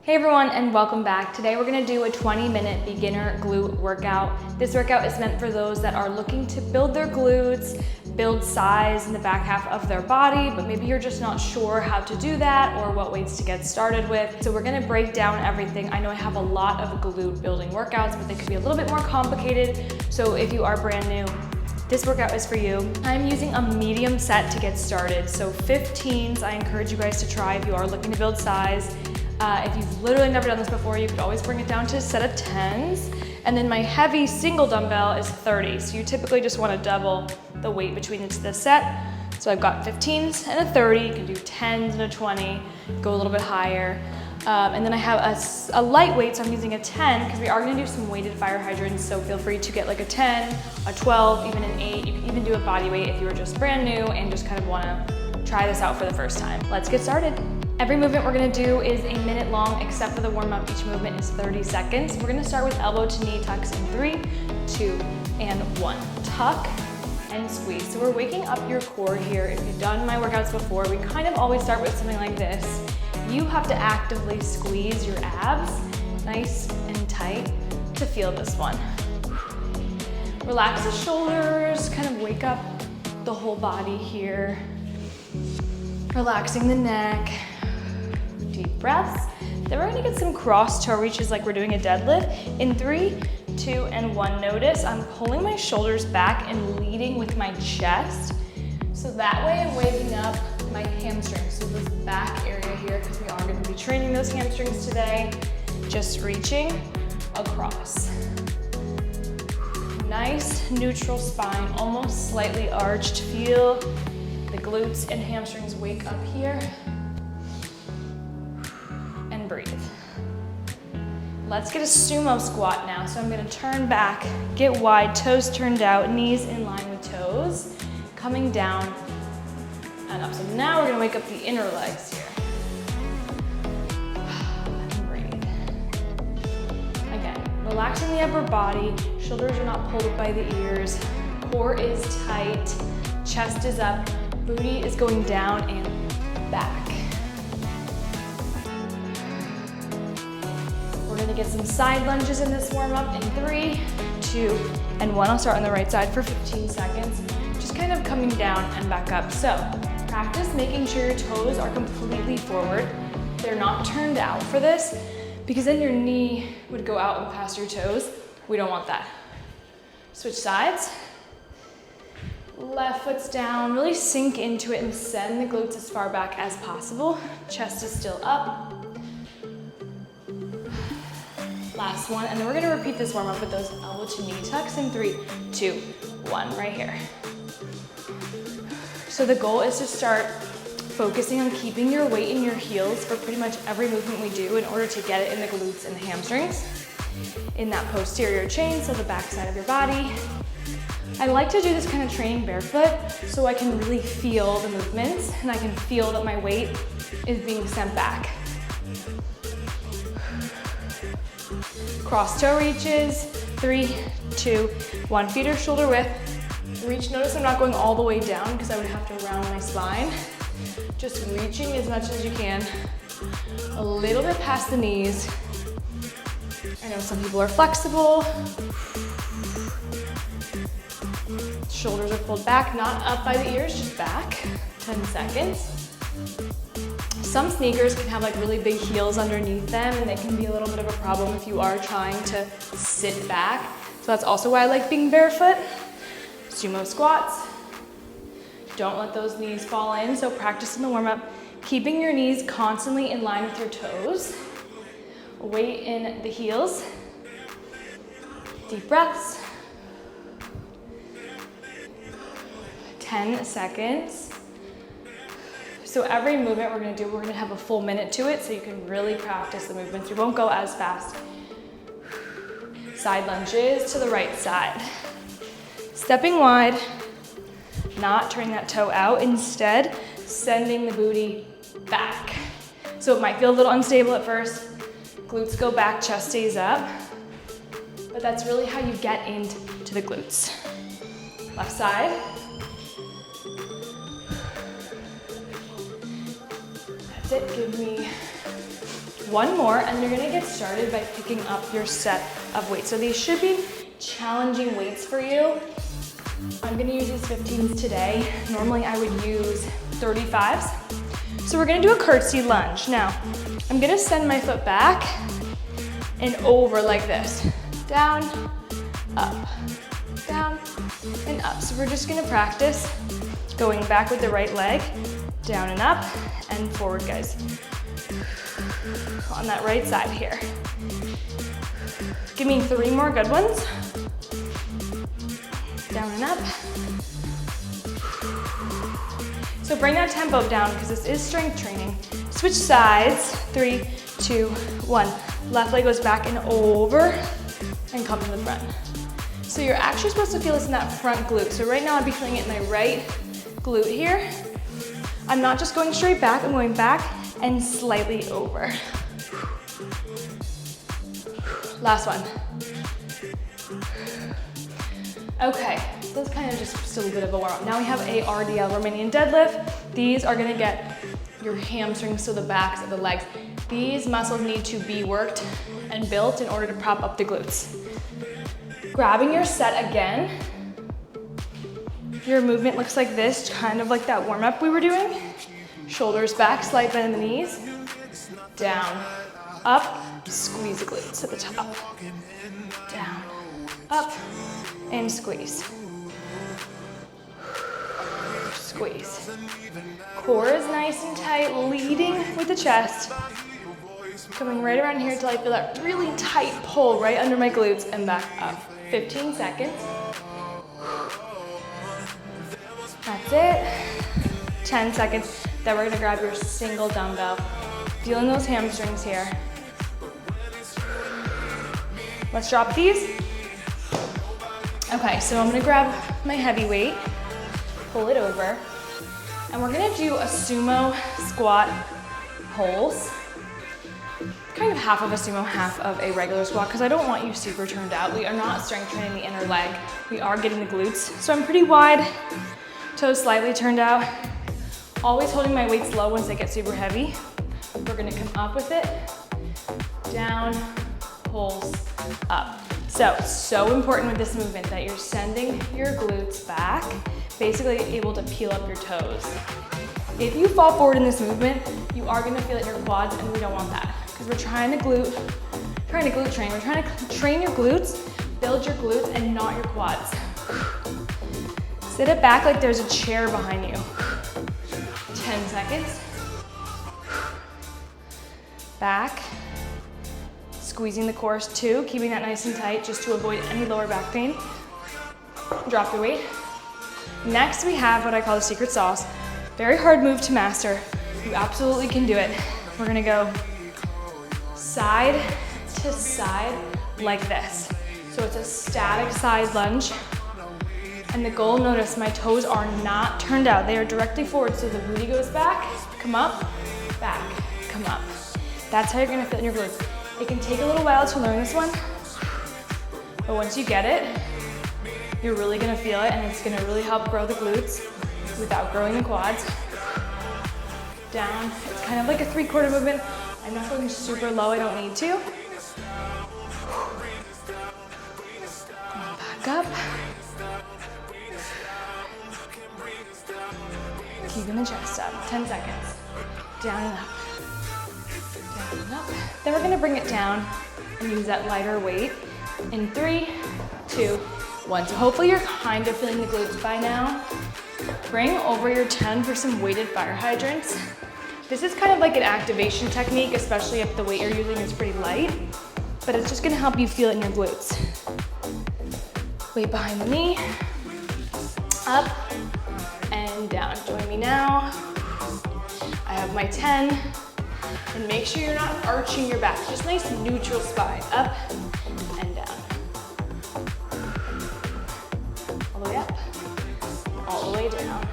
Hey everyone, and welcome back. Today we're gonna do a 20-minute beginner glute workout. This workout is meant for those that are looking to build their glutes, build size in the back half of their body, but maybe you're just not sure how to do that or what weights to get started with. So we're gonna break down everything. I know I have a lot of glute building workouts, but they could be a little bit more complicated. So if you are brand new, this workout is for you. I'm using a medium set to get started. So 15s, I encourage you guys to try if you are looking to build size. If you've literally never done this before, you could always bring it down to a set of 10s. And then my heavy single dumbbell is 30. So you typically just want to double the weight between the set. So I've got 15s and a 30. You can do 10s and a 20, go a little bit higher. And then I have a lightweight, so I'm using a 10 because we are going to do some weighted fire hydrants. So feel free to get like a 10, a 12, even an 8. You can even do a body weight if you were just brand new and just kind of want to try this out for the first time. Let's get started. Every movement we're gonna do is a minute long, except for the warm up. Each movement is 30 seconds. We're gonna start with elbow to knee tucks in 3, 2, and 1. Tuck and squeeze. So we're waking up your core here. If you've done my workouts before, we kind of always start with something like this. You have to actively squeeze your abs nice and tight to feel this one. Relax the shoulders, kind of wake up the whole body here. Relaxing the neck. Deep breaths. Then we're gonna get some cross toe reaches like we're doing a deadlift. In 3, 2, and 1. Notice I'm pulling my shoulders back and leading with my chest. So that way I'm waking up my hamstrings. So this back area here, because we are gonna be training those hamstrings today. Just reaching across. Nice neutral spine, almost slightly arched. Feel the glutes and hamstrings wake up here. Breathe. Let's get a sumo squat now. So I'm gonna turn back, get wide, toes turned out, knees in line with toes, coming down and up. So now we're gonna wake up the inner legs here. And breathe. Again, relaxing the upper body, shoulders are not pulled up by the ears, core is tight, chest is up, booty is going down and back. We're gonna get some side lunges in this warm up in 3, 2, and 1. I'll start on the right side for 15 seconds. Just kind of coming down and back up. So practice making sure your toes are completely forward. They're not turned out for this because then your knee would go out and past your toes. We don't want that. Switch sides. Left foot's down, really sink into it and send the glutes as far back as possible. Chest is still up. Last one, and then we're gonna repeat this warm up with those elbow to knee tucks in 3, 2, 1, right here. So the goal is to start focusing on keeping your weight in your heels for pretty much every movement we do in order to get it in the glutes and the hamstrings, in that posterior chain, so the back side of your body. I like to do this kind of training barefoot so I can really feel the movements and I can feel that my weight is being sent back. Cross toe reaches, 3, 2, 1. Feet are shoulder width. Reach, notice I'm not going all the way down because I would have to round my spine. Just reaching as much as you can. A little bit past the knees. I know some people are flexible. Shoulders are pulled back, not up by the ears, just back. 10 seconds. Some sneakers can have like really big heels underneath them and they can be a little bit of a problem if you are trying to sit back. So that's also why I like being barefoot. Sumo squats. Don't let those knees fall in. So practice in the warm up, keeping your knees constantly in line with your toes. Weight in the heels. Deep breaths. 10 seconds. So every movement we're gonna have a full minute to it so you can really practice the movements. You won't go as fast. Side lunges to the right side. Stepping wide, not turning that toe out, instead sending the booty back. So it might feel a little unstable at first. Glutes go back, chest stays up. But that's really how you get into the glutes. Left side. That's it, give me One more, and you're gonna get started by picking up your set of weights. So these should be challenging weights for you. I'm gonna use these 15s today. Normally I would use 35s. So we're gonna do a curtsy lunge. Now, I'm gonna send my foot back and over like this. Down, up, down, and up. So we're just gonna practice going back with the right leg, down and up, and forward, guys. On that right side here. Give me 3 more good ones. Down and up. So bring that tempo down because this is strength training. Switch sides, 3, 2, 1. Left leg goes back and over and come to the front. So you're actually supposed to feel this in that front glute. So right now I'd be feeling it in my right glute here. I'm not just going straight back, I'm going back and slightly over. Last one. Okay, so that's kind of just still a bit of a warm up. Now we have a RDL, Romanian deadlift. These are gonna get your hamstrings to the backs of the legs. These muscles need to be worked and built in order to prop up the glutes. Grabbing your set again. Your movement looks like this, kind of like that warm up we were doing. Shoulders back, slight bend in the knees. Down, up, squeeze the glutes at the top. Down, up, and squeeze. Squeeze. Core is nice and tight, leading with the chest. Coming right around here until I feel that really tight pull right under my glutes and back up. 15 seconds. That's it. 10 seconds. Then we're gonna grab your single dumbbell. Feeling those hamstrings here. Let's drop these. Okay, so I'm gonna grab my heavy weight, pull it over, and we're gonna do a sumo squat pulse. Kind of half of a sumo, half of a regular squat, because I don't want you super turned out. We are not strength training the inner leg. We are getting the glutes. So I'm pretty wide, toes slightly turned out. Always holding my weights low once they get super heavy. We're gonna come up with it, down, pulse, up. So important with this movement that you're sending your glutes back, basically able to peel up your toes. If you fall forward in this movement, you are gonna feel it in your quads, and we don't want that. Because we're trying to glute train. We're trying to train your glutes, build your glutes, and not your quads. Sit it back like there's a chair behind you. 10 seconds. Back. Squeezing the core too, keeping that nice and tight just to avoid any lower back pain. Drop your weight. Next, we have what I call the secret sauce. Very hard move to master. You absolutely can do it. We're gonna go side to side like this. So it's a static side lunge. And the goal, notice my toes are not turned out. They are directly forward, so the booty goes back, come up, come up. That's how you're gonna feel in your glutes. It can take a little while to learn this one, but once you get it, you're really gonna feel it, and it's gonna really help grow the glutes without growing the quads. Down, it's kind of like a 3/4 movement. I'm not going super low, I don't need to. Back up. Keeping the chest up, 10 seconds. Down and up. Down and up. Then we're gonna bring it down and use that lighter weight in 3, 2, 1. So hopefully you're kind of feeling the glutes by now. Bring over your 10 for some weighted fire hydrants. This is kind of like an activation technique, especially if the weight you're using is pretty light, but it's just gonna help you feel it in your glutes. Weight behind the knee, up and down. Join me now. I have my 10, and make sure you're not arching your back, just nice neutral spine, up and down. All the way up, all the way down.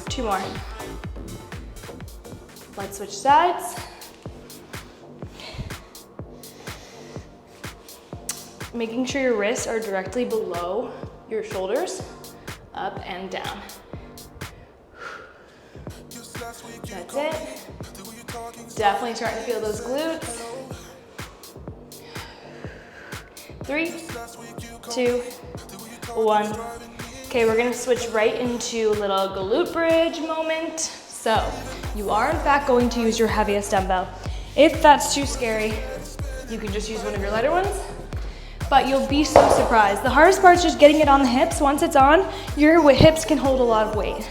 2 more. Let's switch sides. Making sure your wrists are directly below your shoulders, up and down. That's it. Definitely starting to feel those glutes. 3, 2, 1. Okay, we're gonna switch right into a little glute bridge moment. So, you are in fact going to use your heaviest dumbbell. If that's too scary, you can just use one of your lighter ones, but you'll be so surprised. The hardest part is just getting it on the hips. Once it's on, your hips can hold a lot of weight.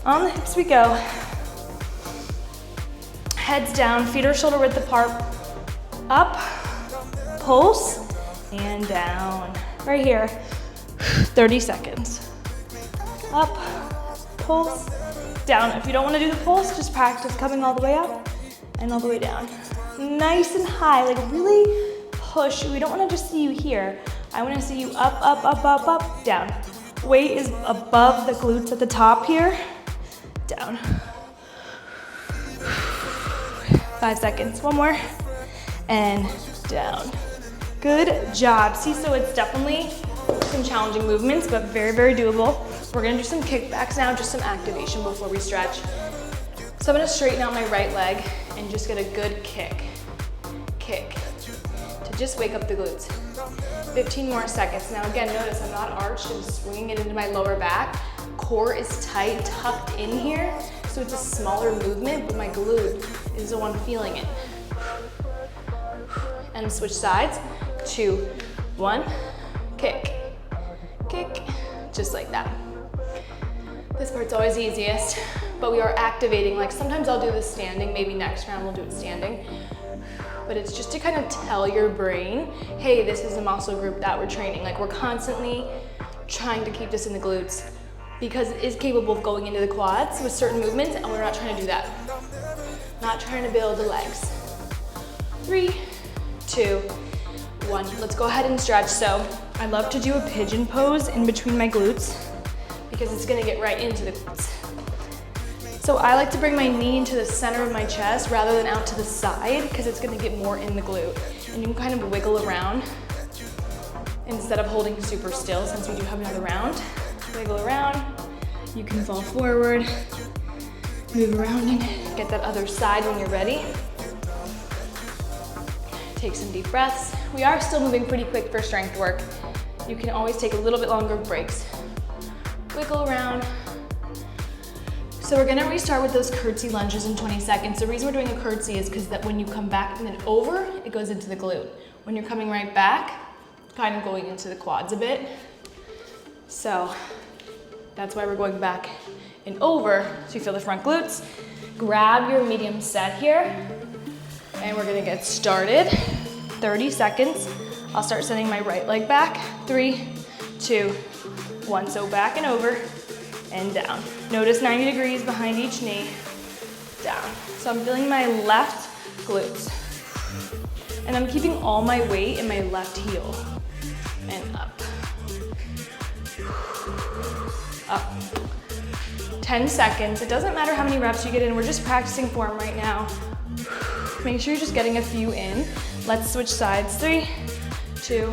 On the hips we go. Heads down, feet are shoulder width apart. Up, pulse, and down. Right here, 30 seconds. Up, pulse, down. If you don't want to do the pulse, just practice coming all the way up and all the way down. Nice and high, like really push. We don't want to just see you here. I want to see you up, up, up, up, up, down. Weight is above the glutes at the top here. Down. 5 seconds, one more, and down. Good job. See, so it's definitely some challenging movements, but very, very doable. We're gonna do some kickbacks now, just some activation before we stretch. So I'm gonna straighten out my right leg and just get a good kick to just wake up the glutes. 15 more seconds. Now again, notice I'm not arched, I'm swinging it into my lower back. Core is tight, tucked in here, so it's a smaller movement, but my glute is the one feeling it. And switch sides. 2, 1, kick, just like that. This part's always easiest, but we are activating. Like sometimes I'll do this standing, maybe next round we'll do it standing. But it's just to kind of tell your brain, hey, this is a muscle group that we're training. Like we're constantly trying to keep this in the glutes because it is capable of going into the quads with certain movements, and we're not trying to do that. Not trying to build the legs. 3, 2, 1. Let's go ahead and stretch. So I love to do a pigeon pose in between my glutes because it's gonna get right into the glutes. So I like to bring my knee into the center of my chest rather than out to the side because it's gonna get more in the glute. And you can kind of wiggle around instead of holding super still since we do have another round. Wiggle around, you can fall forward, move around and get that other side when you're ready. Take some deep breaths. We are still moving pretty quick for strength work. You can always take a little bit longer breaks. Wiggle around. So we're gonna restart with those curtsy lunges in 20 seconds. The reason we're doing a curtsy is because that when you come back and then over, it goes into the glute. When you're coming right back, kind of going into the quads a bit. So that's why we're going back and over, so you feel the front glutes. Grab your medium set here, and we're gonna get started. 30 seconds. I'll start sending my right leg back. 3, 2, 1. So back and over and down. Notice 90 degrees behind each knee. Down. So I'm feeling my left glutes. And I'm keeping all my weight in my left heel. And up. Up. 10 seconds. It doesn't matter how many reps you get in. We're just practicing form right now. Make sure you're just getting a few in. Let's switch sides. 3, 2,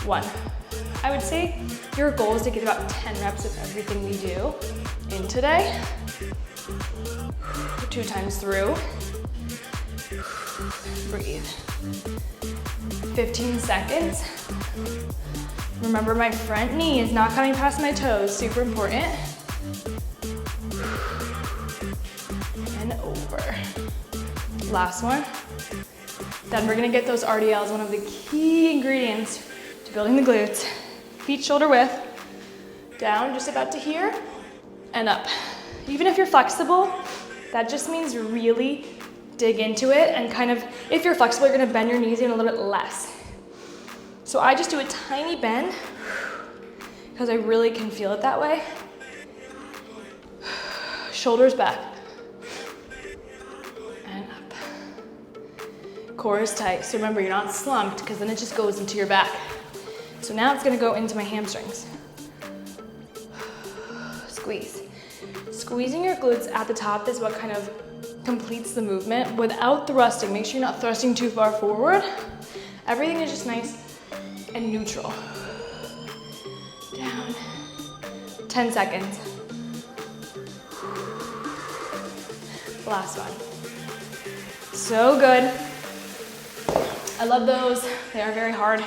1. I would say your goal is to get about 10 reps of everything we do in today. 2 times through. Breathe. 15 seconds. Remember, my front knee is not coming past my toes. Super important. And over. Last one. Then we're gonna get those RDLs, one of the key ingredients to building the glutes. Feet shoulder width, down just about to here, and up. Even if you're flexible, that just means really dig into it and kind of, if you're flexible, you're gonna bend your knees in a little bit less. So I just do a tiny bend because I really can feel it that way. Shoulders back. And up. Core is tight, so remember you're not slumped because then it just goes into your back. So now it's gonna go into my hamstrings. Squeeze. Squeezing your glutes at the top is what kind of completes the movement without thrusting. Make sure you're not thrusting too far forward. Everything is just nice and neutral. Down. 10 seconds. Last one. So good. I love those. They are very hard,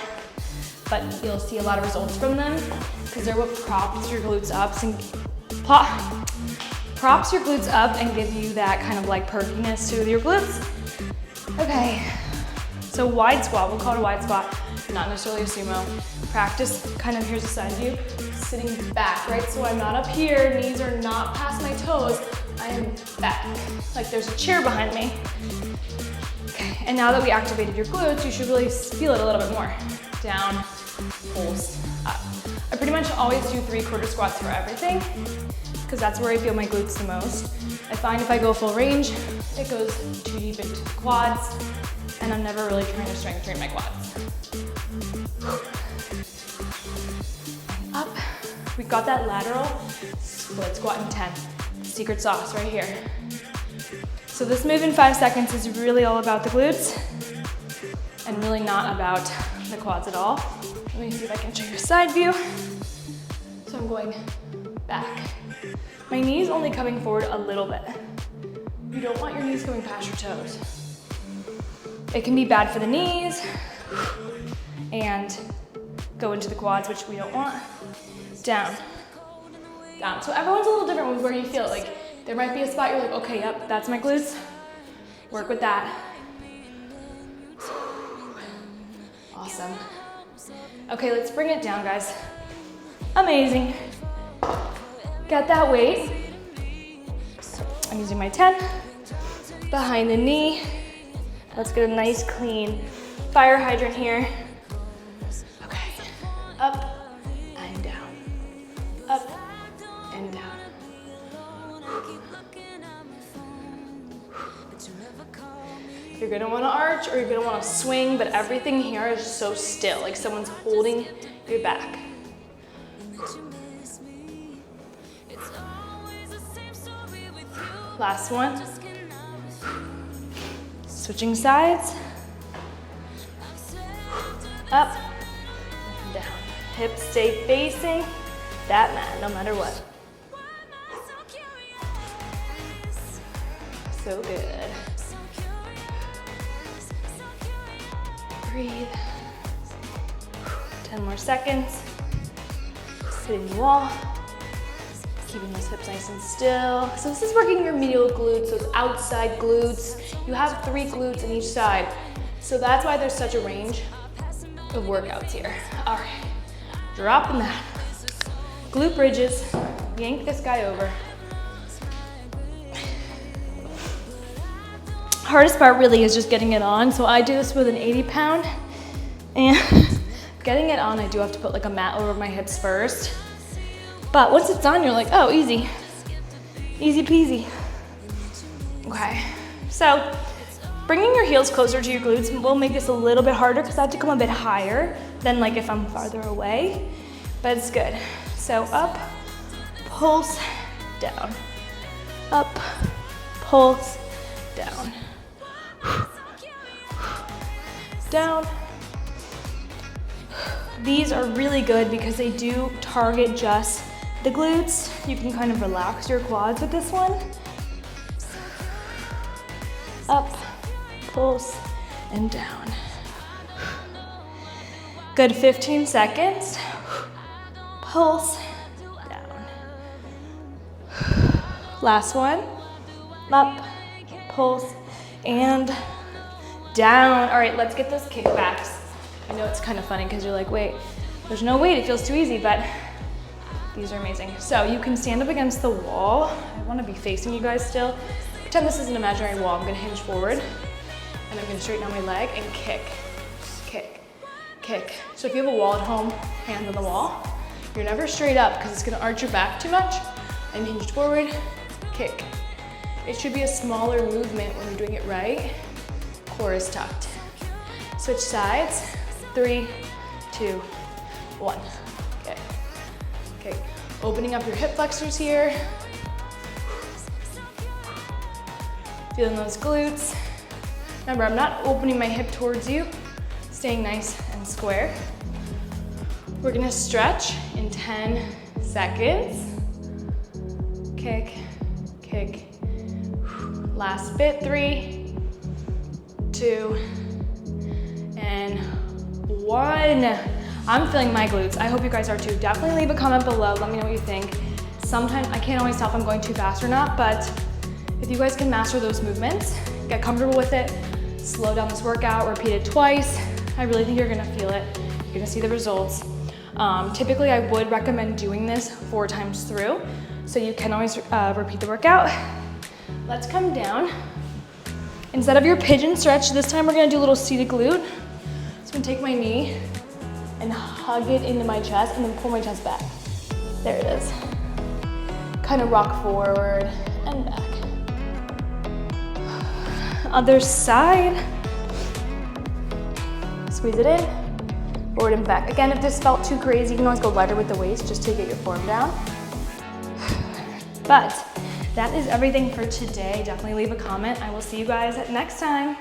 but you'll see a lot of results from them because they're what props your glutes up and give you that kind of like perkiness to your glutes. Okay, so wide squat, we'll call it a wide squat, not necessarily a sumo. Practice kind of, here's a side view, sitting back, right? So I'm not up here, knees are not past my toes, I am back, like there's a chair behind me. Okay, and now that we activated your glutes, you should really feel it a little bit more. Down, pulse, up. I pretty much always do 3/4 squats for everything, because that's where I feel my glutes the most. I find if I go full range, it goes too deep into the quads, and I'm never really trying to strength train my quads. Up. We've got that lateral split squat in 10. Secret sauce right here. So this move in 5 seconds is really all about the glutes and really not about the quads at all. Let me see if I can show you a side view. So I'm going back. My knees only coming forward a little bit. You don't want your knees coming past your toes. It can be bad for the knees and go into the quads, which we don't want. Down, down. So everyone's a little different with where you feel it. Like there might be a spot you're like, okay, yep, that's my glutes. Work with that. Awesome. Okay, let's bring it down, guys. Amazing. Got that weight. I'm using my 10 behind the knee. Let's get a nice clean fire hydrant here. Okay, up and down, up and down. You're gonna wanna arch or you're gonna wanna swing, but everything here is so still, like someone's holding your back. Last one. Switching sides. Up and down. Hips stay facing that mat no matter what. So good. Breathe. 10 more seconds. Hitting the wall. Keeping those hips nice and still. So this is working your medial glutes, those outside glutes. You have 3 glutes in each side. So that's why there's such a range of workouts here. All right, dropping that. Glute bridges, yank this guy over. Hardest part really is just getting it on. So I do this with an 80-pound, and getting it on, I do have to put like a mat over my hips first. But once it's on, you're like, oh, easy. Easy peasy. Okay, so bringing your heels closer to your glutes will make this a little bit harder because I have to come a bit higher than like if I'm farther away, but it's good. So up, pulse, down. Up, pulse, down. Down. These are really good because they do target just the glutes. You can kind of relax your quads with this one. Up, pulse, and down. Good 15 seconds. Pulse, down. Last one. Up, pulse, and down. All right, let's get those kickbacks. I know it's kind of funny because you're like, wait, there's no weight, it feels too easy, but these are amazing. So you can stand up against the wall. I want to be facing you guys still. Pretend this is an imaginary wall. I'm going to hinge forward, and I'm going to straighten out my leg and kick, kick, kick. So if you have a wall at home, hands on the wall, you're never straight up because it's going to arch your back too much. And hinged forward, kick. It should be a smaller movement when you're doing it right. Core is tucked. Switch sides. 3, 2, 1. Okay. Okay. Opening up your hip flexors here. Feeling those glutes. Remember, I'm not opening my hip towards you. Staying nice and square. We're gonna stretch in 10 seconds. Kick, kick. Last bit, 3, 2, and 1. I'm feeling my glutes. I hope you guys are too. Definitely leave a comment below. Let me know what you think. Sometimes I can't always tell if I'm going too fast or not, but if you guys can master those movements, get comfortable with it, slow down this workout, repeat it twice, I really think you're gonna feel it. You're gonna see the results. Typically, I would recommend doing this 4 times through, so you can always repeat the workout. Let's come down. Instead of your pigeon stretch, this time we're gonna do a little seated glute. So I'm gonna take my knee and hug it into my chest and then pull my chest back. There it is. Kind of rock forward and back. Other side. Squeeze it in, forward and back. Again, if this felt too crazy, you can always go lighter with the weights just to get your form down. But that is everything for today. Definitely leave a comment. I will see you guys next time.